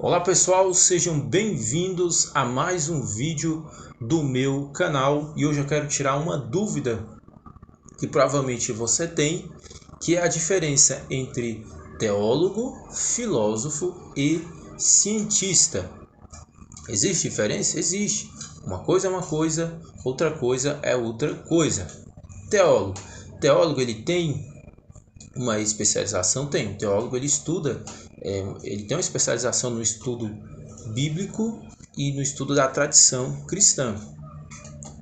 Olá pessoal, sejam bem-vindos a mais um vídeo do meu canal e hoje eu quero tirar uma dúvida que provavelmente você tem, que é a diferença entre teólogo, filósofo e cientista. Existe diferença? Existe. Uma coisa é uma coisa, outra coisa é outra coisa. Teólogo. Teólogo ele tem uma especialização? Tem. O teólogo ele estuda, ele tem uma especialização no estudo bíblico e no estudo da tradição cristã.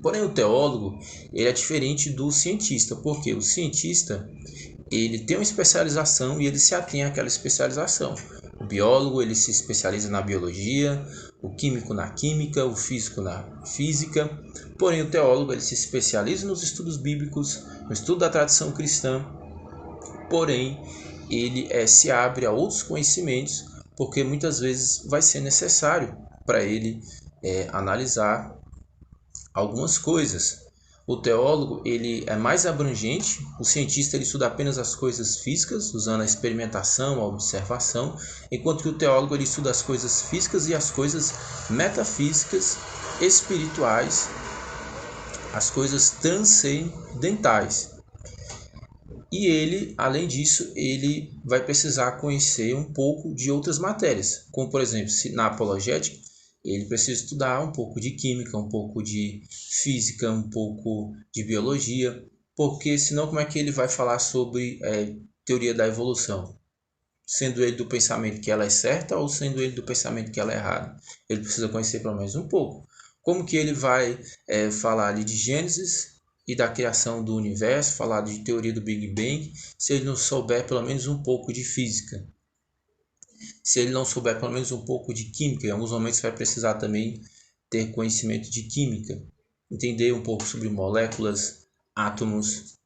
Porém, o teólogo ele é diferente do cientista, porque o cientista ele tem uma especialização e ele se atém àquela especialização. O biólogo ele se especializa na biologia, o químico na química, o físico na física. Porém, o teólogo ele se especializa nos estudos bíblicos, no estudo da tradição cristã. Porém, ele se abre a outros conhecimentos, porque muitas vezes vai ser necessário para ele analisar algumas coisas. O teólogo ele é mais abrangente, o cientista ele estuda apenas as coisas físicas, usando a experimentação, a observação, enquanto que o teólogo ele estuda as coisas físicas e as coisas metafísicas, espirituais, as coisas transcendentais. E ele, além disso, ele vai precisar conhecer um pouco de outras matérias, como por exemplo, na apologética, ele precisa estudar um pouco de química, um pouco de física, um pouco de biologia, porque senão como é que ele vai falar sobre teoria da evolução? Sendo ele do pensamento que ela é certa ou sendo ele do pensamento que ela é errada? Ele precisa conhecer pelo menos um pouco. Como que ele vai falar ali de Gênesis e da criação do universo, falar de teoria do Big Bang, se ele não souber pelo menos um pouco de física? Se ele não souber pelo menos um pouco de química, em alguns momentos vai precisar também ter conhecimento de química, entender um pouco sobre moléculas, átomos,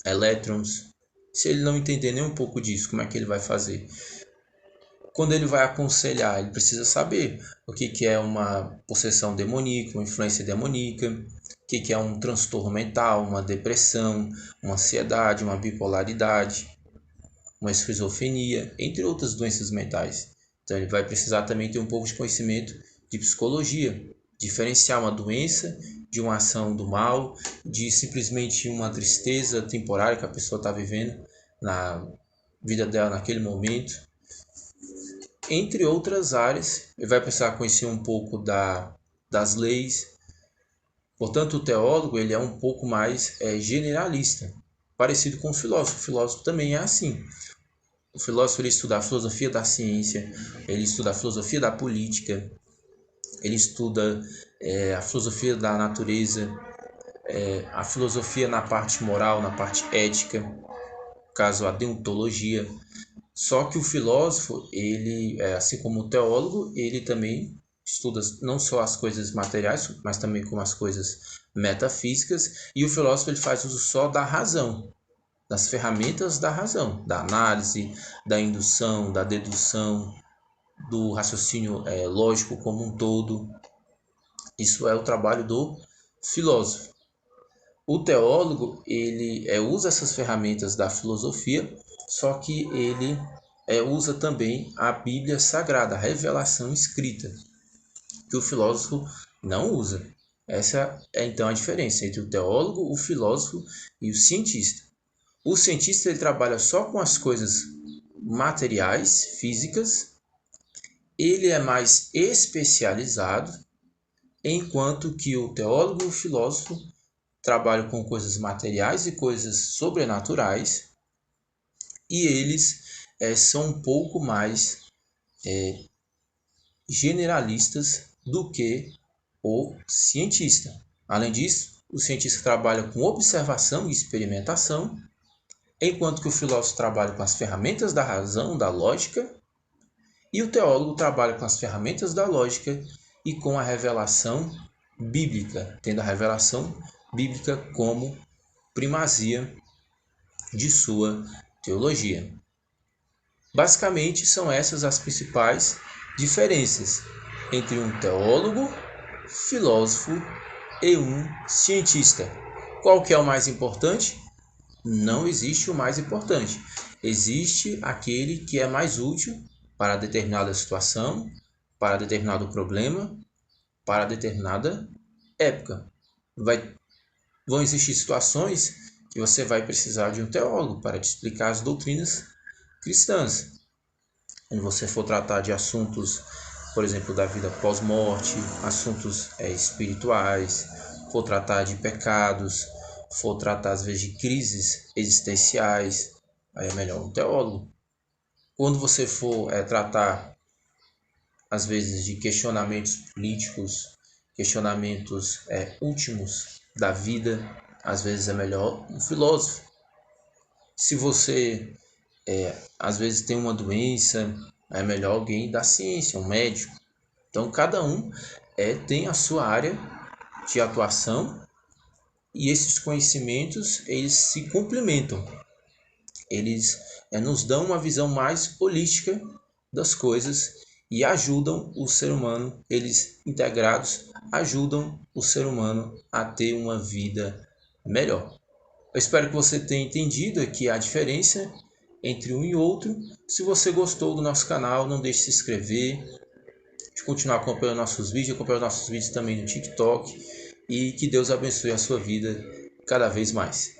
elétrons. Se ele não entender nem um pouco disso, como é que ele vai fazer? Quando ele vai aconselhar, ele precisa saber o que é uma possessão demoníaca, uma influência demoníaca, o que é um transtorno mental, uma depressão, uma ansiedade, uma bipolaridade, uma esquizofrenia, entre outras doenças mentais. Então ele vai precisar também ter um pouco de conhecimento de psicologia, diferenciar uma doença de uma ação do mal, de simplesmente uma tristeza temporária que a pessoa está vivendo na vida dela naquele momento. Entre outras áreas, ele vai precisar conhecer um pouco das leis. Portanto, o teólogo ele é um pouco mais generalista, parecido com o filósofo. O filósofo também é assim. O filósofo ele estuda a filosofia da ciência, ele estuda a filosofia da política, ele estuda a filosofia da natureza, a filosofia na parte moral, na parte ética, caso a deontologia. Só que o filósofo, ele, assim como o teólogo, ele também estuda não só as coisas materiais, mas também como as coisas metafísicas. E o filósofo ele faz uso só da razão, das ferramentas da razão, da análise, da indução, da dedução, do raciocínio lógico como um todo. Isso é o trabalho do filósofo. O teólogo ele usa essas ferramentas da filosofia, só que ele usa também a Bíblia Sagrada, a revelação escrita, que o filósofo não usa. Essa é então a diferença entre o teólogo, o filósofo e o cientista. O cientista ele trabalha só com as coisas materiais, físicas, ele é mais especializado, enquanto que o teólogo e o filósofo trabalham com coisas materiais e coisas sobrenaturais, e eles são um pouco mais generalistas do que o cientista. Além disso, o cientista trabalha com observação e experimentação, enquanto que o filósofo trabalha com as ferramentas da razão, da lógica, e o teólogo trabalha com as ferramentas da lógica e com a revelação bíblica, tendo a revelação bíblica como primazia de sua teologia. Basicamente, são essas as principais diferenças entre um teólogo, filósofo e um cientista. Qual que é o mais importante? Não existe o mais importante. Existe aquele que é mais útil para determinada situação, para determinado problema, para determinada época. Vão existir situações que você vai precisar de um teólogo para te explicar as doutrinas cristãs. Quando você for tratar de assuntos, por exemplo, da vida pós-morte, assuntos espirituais, for tratar de pecados, for tratar às vezes de crises existenciais, aí é melhor um teólogo. Quando você for tratar às vezes de questionamentos políticos, questionamentos últimos da vida, às vezes é melhor um filósofo. Se você às vezes tem uma doença, é melhor alguém da ciência, um médico. Então cada um tem a sua área de atuação e esses conhecimentos eles se complementam. Eles nos dão uma visão mais holística das coisas e ajudam o ser humano, eles integrados ajudam o ser humano a ter uma vida melhor. Eu espero que você tenha entendido aqui a diferença entre um e outro. Se você gostou do nosso canal, não deixe de se inscrever, de continuar acompanhando nossos vídeos também no TikTok, e que Deus abençoe a sua vida cada vez mais.